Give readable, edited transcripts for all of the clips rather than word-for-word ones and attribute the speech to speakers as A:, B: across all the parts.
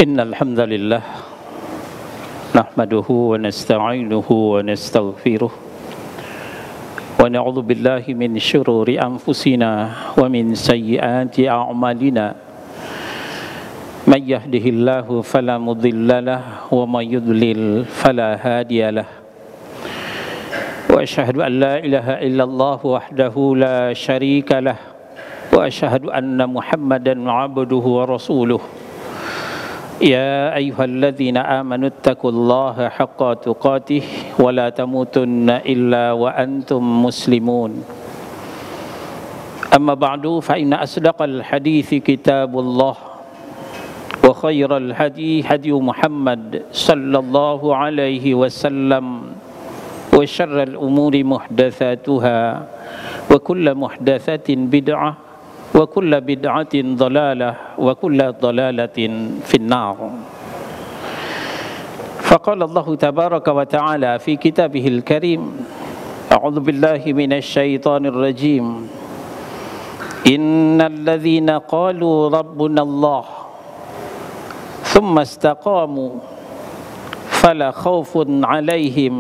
A: إن الحمد لله نحمده ونستعينه ونستغفره ونعوذ بالله من شرور أنفسنا ومن سيئات أعمالنا من يهده الله فلا مضل له ومن يضلل فلا هادي له وأشهد أن لا إله إلا الله وحده لا شريك له وأشهد أن محمدا عبده ورسوله يا أيها الذين آمنوا اتقوا الله حق تقاته ولا تموتن إلا وأنتم مسلمون أما بعد فإن أصدق الحديث كتاب الله وخير الهدي هدي محمد صلى الله عليه وسلم وشر الأمور محدثاتها وكل محدثة بدعة وكل بدعة ضلالة وكل ضلالة في النار فقال الله تبارك وتعالى في كتابه الكريم أعوذ بالله من الشيطان الرجيم إن الذين قالوا ربنا الله ثم استقاموا فلا خوف عليهم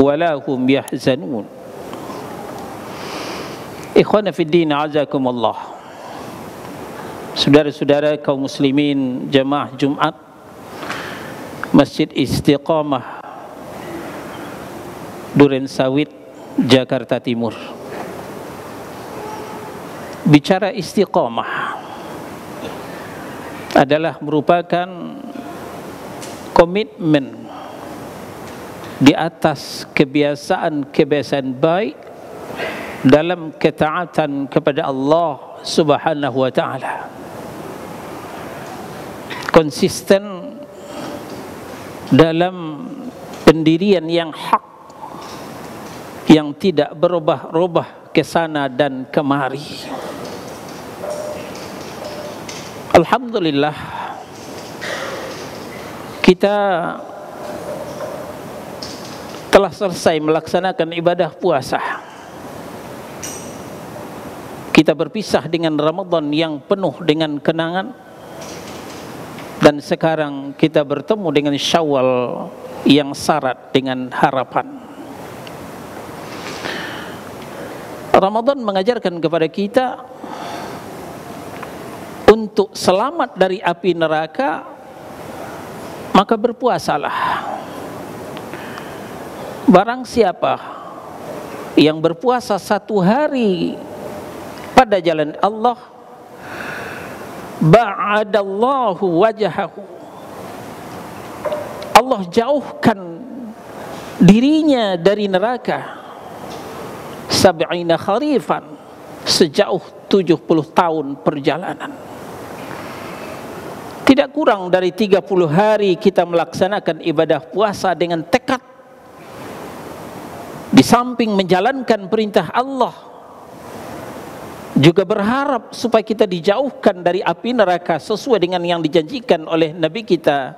A: ولا هم يحزنون Ikhwana fiddin azakumullah. Saudara-saudara kaum muslimin jemaah Jumat Masjid Istiqamah Duren Sawit, Jakarta Timur. Bicara istiqamah adalah merupakan komitmen di atas kebiasaan baik dalam ketaatan kepada Allah Subhanahu wa ta'ala, konsisten dalam pendirian yang hak, yang tidak berubah-ubah ke sana dan kemari. Alhamdulillah, kita telah selesai melaksanakan ibadah puasa. Kita berpisah dengan Ramadan yang penuh dengan kenangan, dan sekarang kita bertemu dengan Syawal yang syarat dengan harapan. Ramadan mengajarkan kepada kita untuk selamat dari api neraka, maka berpuasalah. Barang siapa yang berpuasa satu hari pada jalan Allah, ba'adallahu wajahahu, Allah jauhkan dirinya dari neraka sab'ina kharifan, sejauh 70 tahun perjalanan. Tidak kurang dari 30 hari kita melaksanakan ibadah puasa dengan tekad, di samping menjalankan perintah Allah, juga berharap supaya kita dijauhkan dari api neraka sesuai dengan yang dijanjikan oleh Nabi kita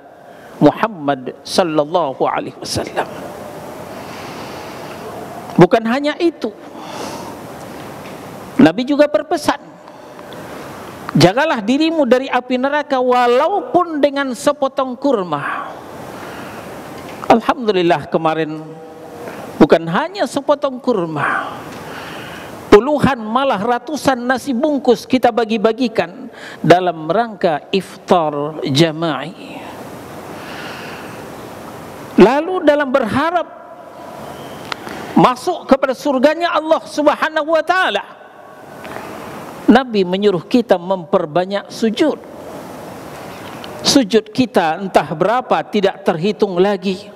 A: Muhammad sallallahu alaihi wasallam. Bukan hanya itu, Nabi juga berpesan, jagalah dirimu dari api neraka walaupun dengan sepotong kurma. Alhamdulillah, kemarin bukan hanya sepotong kurma, puluhan malah ratusan nasi bungkus kita bagi-bagikan dalam rangka iftar jama'i. Lalu dalam berharap masuk kepada surganya Allah Subhanahu wa ta'ala, Nabi menyuruh kita memperbanyak sujud. Sujud kita entah berapa tidak terhitung lagi,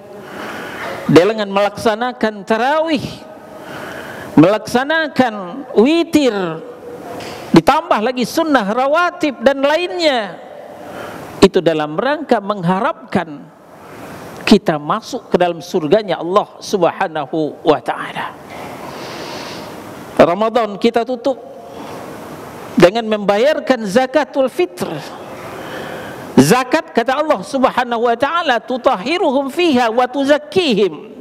A: dengan melaksanakan tarawih, melaksanakan witir, ditambah lagi sunnah rawatib dan lainnya. Itu dalam rangka mengharapkan kita masuk ke dalam surganya Allah Subhanahu wa ta'ala. Ramadan kita tutup dengan membayarkan zakatul fitr. Zakat, kata Allah Subhanahu wa ta'ala, tutahhiruhum fiha wa tuzakkihim,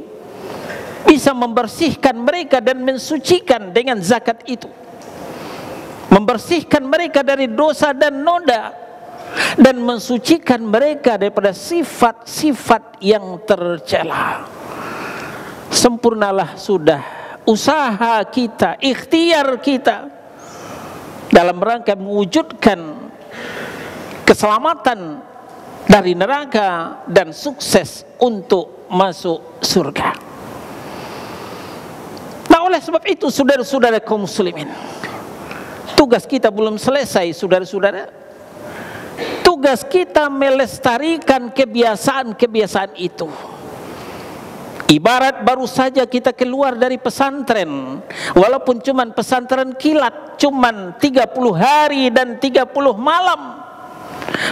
A: bisa membersihkan mereka dan mensucikan dengan zakat itu, membersihkan mereka dari dosa dan noda, dan mensucikan mereka daripada sifat-sifat yang tercela. Sempurnalah sudah usaha kita, ikhtiar kita dalam rangka mewujudkan keselamatan dari neraka dan sukses untuk masuk surga. Nah, oleh sebab itu saudara-saudara kaum muslimin, tugas kita belum selesai, saudara-saudara. Tugas kita melestarikan kebiasaan-kebiasaan itu. Ibarat baru saja kita keluar dari pesantren, walaupun cuman pesantren kilat, cuman 30 hari dan 30 malam,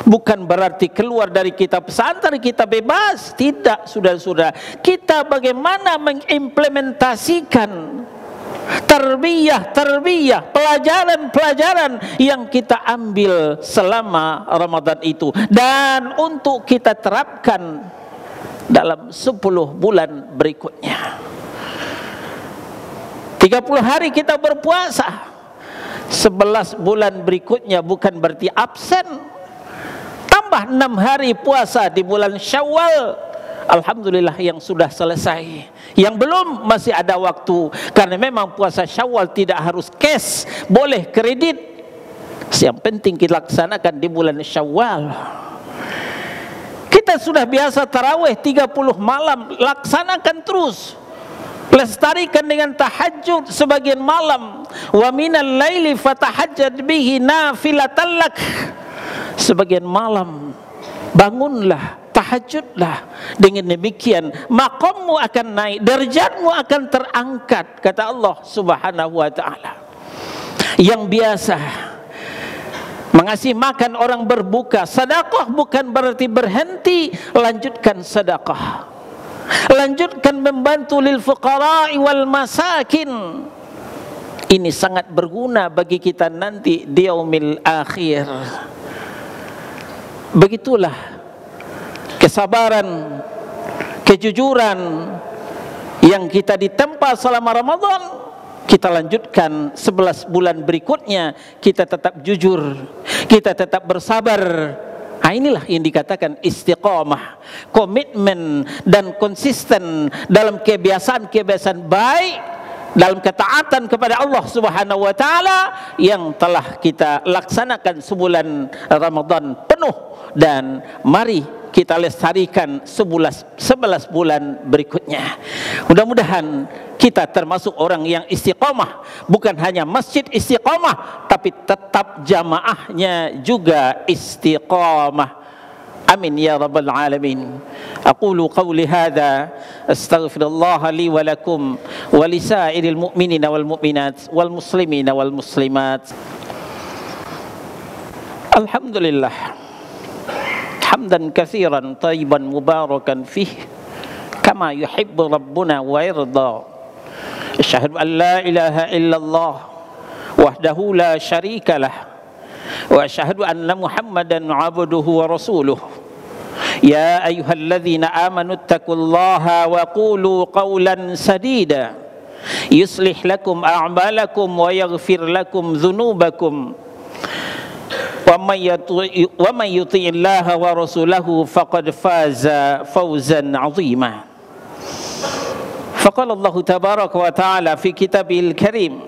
A: bukan berarti keluar dari kita pesantren kita bebas. Tidak, saudara-saudara. Kita bagaimana mengimplementasikan tarbiyah, pelajaran-pelajaran yang kita ambil selama Ramadan itu, dan untuk kita terapkan dalam 10 bulan berikutnya. 30 hari kita berpuasa, 11 bulan berikutnya bukan berarti absen. Tambah 6 hari puasa di bulan Syawal. Alhamdulillah yang sudah selesai. Yang belum masih ada waktu, karena memang puasa Syawal tidak harus cash, boleh kredit. Yang penting kita laksanakan di bulan Syawal. Kita sudah biasa tarawih 30 malam, laksanakan terus. Lestarikan dengan tahajud sebagian malam. Wa minal laili fatahajjad bihi nafilatan lak. Sebagian malam bangunlah, tahajudlah. Dengan demikian maqammu akan naik, derajatmu akan terangkat, kata Allah Subhanahu wa taala. Yang biasa mengasih makan orang berbuka, sedekah bukan berarti berhenti, lanjutkan sedekah. Lanjutkan membantu lil fuqara'i wal masakin. Ini sangat berguna bagi kita nanti di yaumil akhir. Begitulah kesabaran, kejujuran yang kita ditempa selama Ramadan, kita lanjutkan 11 bulan berikutnya. Kita tetap jujur, kita tetap bersabar. Nah, inilah yang dikatakan istiqamah, komitmen dan konsisten dalam kebiasaan-kebiasaan baik, dalam ketaatan kepada Allah Subhanahu wa taala yang telah kita laksanakan sebulan Ramadan penuh, dan mari kita lestarikan 11 bulan berikutnya. Mudah-mudahan kita termasuk orang yang istiqamah, bukan hanya masjid istiqamah, tapi tetap jamaahnya juga istiqamah. Amin ya rabbal alamin. Aqulu qawli hadza astaghfirullah li wa lakum wa lisairil mu'minina wal mu'minat wal muslimina wal muslimat. Alhamdulillah hamdan katsiran thayyiban mubarakan fih kama yuhibbu rabbuna wa yarda. Asyhadu an la ilaha illallah wahdahu la syarika lah wa asyhadu anna Muhammadan abduhu wa rasuluh. Ya ayyuhalladzina amanu taqullaha wa qulu qawlan sadida yuslih lakum a'malakum wa yaghfir lakum dhunubakum wa man yuti'illaha wa rasulahu faqad faza fawzan 'azima. Faqala Allah tabaraka wa ta'ala fi kitabihil karim,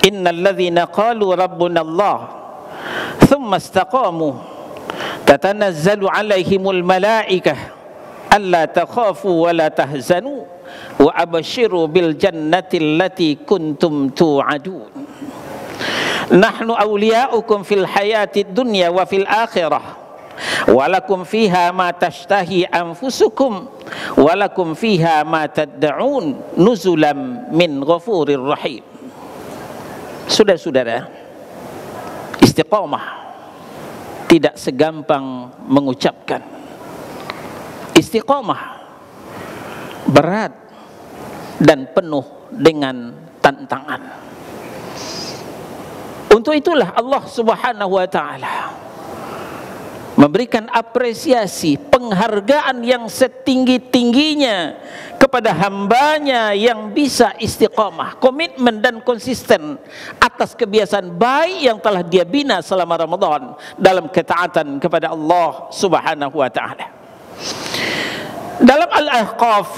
A: innal ladzina qalu rabbuna Allah thumma istaqamu tatanazzalu 'alaihimul malaikah alla takhafu wa la tahzanu wa abshiru bil jannati allati kuntum tu'adun. Nahnu awliya'ukum fil hayatid dunya wa fil akhirah walakum fiha ma tashtahi anfusukum walakum fiha ma tad'un nuzulam min ghafurir rahim. Saudara-saudara, istiqamah tidak segampang mengucapkan. Istiqamah berat dan penuh dengan tantangan. Untuk itulah Allah Subhanahu wa taala memberikan apresiasi, penghargaan yang setinggi-tingginya kepada kepada hambanya yang bisa istiqamah, komitmen dan konsisten atas kebiasaan baik yang telah dia bina selama Ramadan dalam ketaatan kepada Allah Subhanahu wa taala. Dalam Al-Ahqaf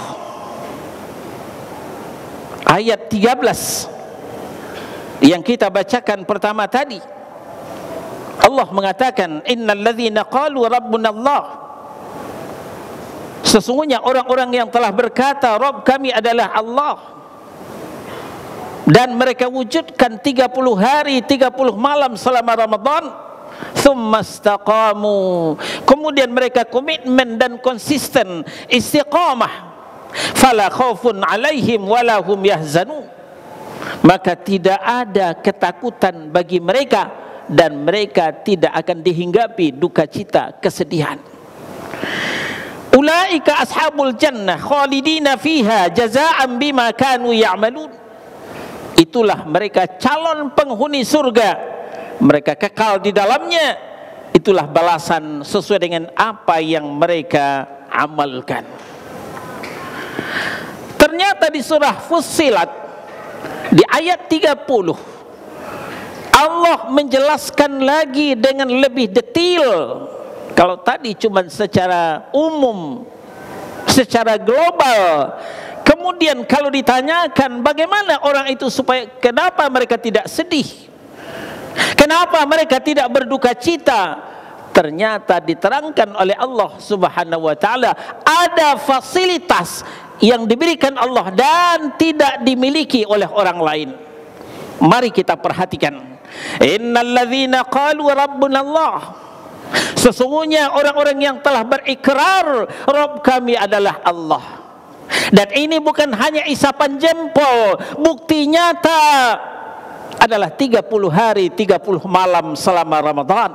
A: ayat 13 yang kita bacakan pertama tadi, Allah mengatakan, innal ladzina qalu rabbuna Allah, sesungguhnya orang-orang yang telah berkata Rabb kami adalah Allah, dan mereka wujudkan 30 hari 30 malam selama Ramadan, thumma istaqamu, kemudian mereka komitmen dan konsisten istiqamah, fala khaufun alaihim wala hum yahzanun, maka tidak ada ketakutan bagi mereka dan mereka tidak akan dihinggapi duka cita, kesedihan. Ulaika ashabul jannah khalidina fiha jazaa'an bima kanu ya'malun, itulah mereka calon penghuni surga, mereka kekal di dalamnya, itulah balasan sesuai dengan apa yang mereka amalkan. Ternyata di surah Fussilat di ayat 30 Allah menjelaskan lagi dengan lebih detail. Kalau tadi cuma secara umum, secara global, kemudian kalau ditanyakan bagaimana orang itu supaya, kenapa mereka tidak sedih, kenapa mereka tidak berduka cita, ternyata diterangkan oleh Allah Subhanahu wa taala ada fasilitas yang diberikan Allah dan tidak dimiliki oleh orang lain. Mari kita perhatikan. Innal ladzina qalu rabbuna Allah, sesungguhnya orang-orang yang telah berikrar Rabb kami adalah Allah. Dan ini bukan hanya isapan jempol, bukti nyata adalah 30 hari 30 malam selama Ramadan.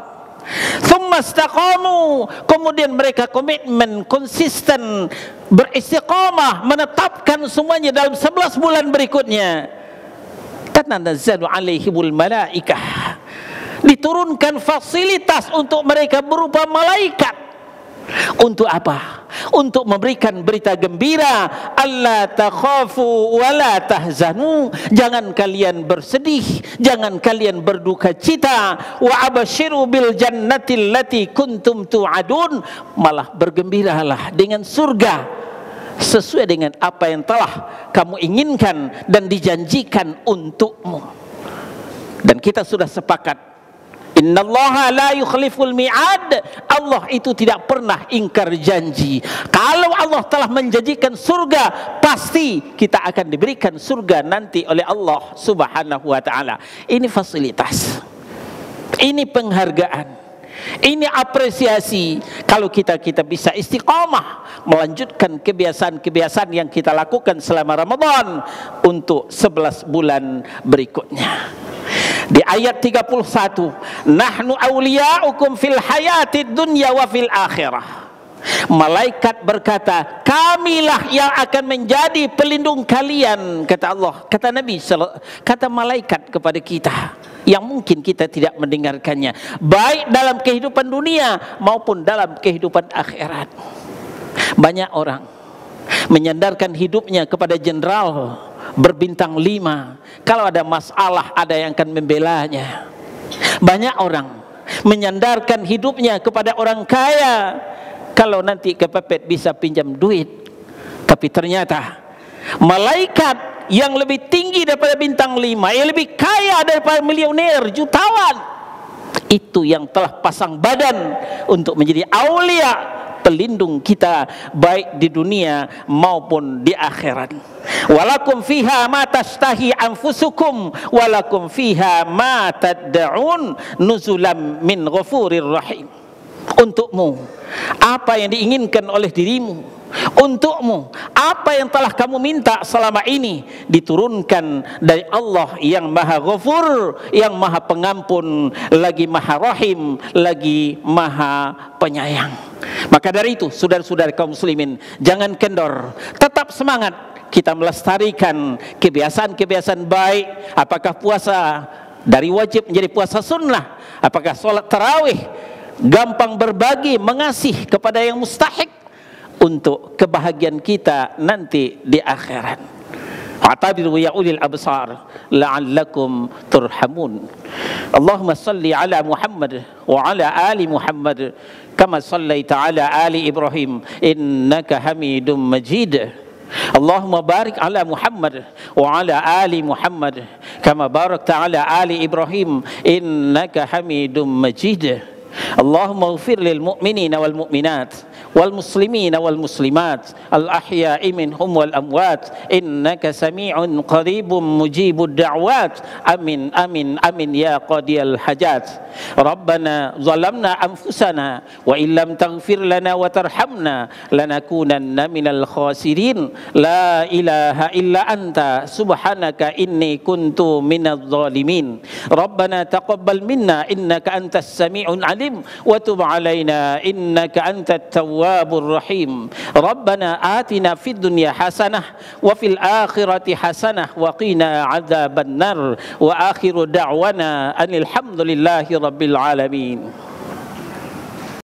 A: Tsumma istaqamu, kemudian mereka komitmen, konsisten, beristiqamah, menetapkan semuanya dalam 11 bulan berikutnya. Tanazzalu alaihimul malaikah, diturunkan fasilitas untuk mereka berupa malaikat. Untuk apa? Untuk memberikan berita gembira, alla takhafu wa la tahzanu, jangan kalian bersedih, jangan kalian berduka cita, wa abashiru bil jannati allati kuntum tu'adun, malah bergembiralah dengan surga sesuai dengan apa yang telah kamu inginkan dan dijanjikan untukmu. Dan kita sudah sepakat, innallaha la yukhliful mi'ad, Allah itu tidak pernah ingkar janji. Kalau Allah telah menjanjikan surga, pasti kita akan diberikan surga nanti oleh Allah Subhanahu wa taala. Ini fasilitas, ini penghargaan, ini apresiasi kalau kita bisa istiqamah melanjutkan kebiasaan-kebiasaan yang kita lakukan selama Ramadan untuk 11 bulan berikutnya. Di ayat 31, nahnu awliya'ukum fil hayatid dunya wa fil akhirah, malaikat berkata, kamilah yang akan menjadi pelindung kalian, kata Allah, kata Nabi, kata malaikat kepada kita yang mungkin kita tidak mendengarkannya, baik dalam kehidupan dunia maupun dalam kehidupan akhirat. Banyak orang menyandarkan hidupnya kepada jenderal berbintang 5, kalau ada masalah ada yang akan membelanya. Banyak orang menyandarkan hidupnya kepada orang kaya, kalau nanti kepepet bisa pinjam duit. Tapi ternyata malaikat yang lebih tinggi daripada bintang 5, yang lebih kaya daripada milioner jutawan, itu yang telah pasang badan untuk menjadi aulia, pelindung kita baik di dunia maupun di akhirat. Walakum fiha ma tashtahi anfusukum walakum fiha ma tad'un nuzulam min ghafurir rahim. Untukmu apa yang diinginkan oleh dirimu, untukmu apa yang telah kamu minta selama ini, diturunkan dari Allah yang maha ghafur, yang maha pengampun, lagi maha rahim, lagi maha penyayang. Maka dari itu, saudara-saudara kaum muslimin, jangan kendor, tetap semangat kita melestarikan kebiasaan-kebiasaan baik. Apakah puasa dari wajib menjadi puasa sunnah, apakah sholat tarawih, gampang berbagi, mengasih kepada yang mustahik, untuk kebahagiaan kita nanti di akhirat. Fa'tabiru ya ulil absar la'allakum turhamun. Allahumma salli ala Muhammad wa ala ali Muhammad kama sallaita ala ali Ibrahim innaka Hamidum Majid. Allahumma barik ala Muhammad wa ala ali Muhammad kama barakta ala ali Ibrahim innaka Hamidum Majid. Allahumma ighfir lil mu'minina wal mu'minat wal muslimina wal muslimat al ahya'i minhum wal amwat innaka sami'un qaribun mujibud da'wat. Amin amin amin ya qadiyal hajat. Rabbana zalamna anfusana wa illam taghfir lana wa tarhamna lanakunanna minal khasirin. La ilaha illa anta subhanaka inni kuntu minadh dhalimin. Rabbana taqabbal minna innaka antas sami'un alim wa tub alaina innaka antat tawwabur rahim. Rabbana atina fid dunya hasanah wa fil akhirati hasanah wa qina adzabannar. Wa akhiru da'wana anil hamdulillahi rabbil alamin.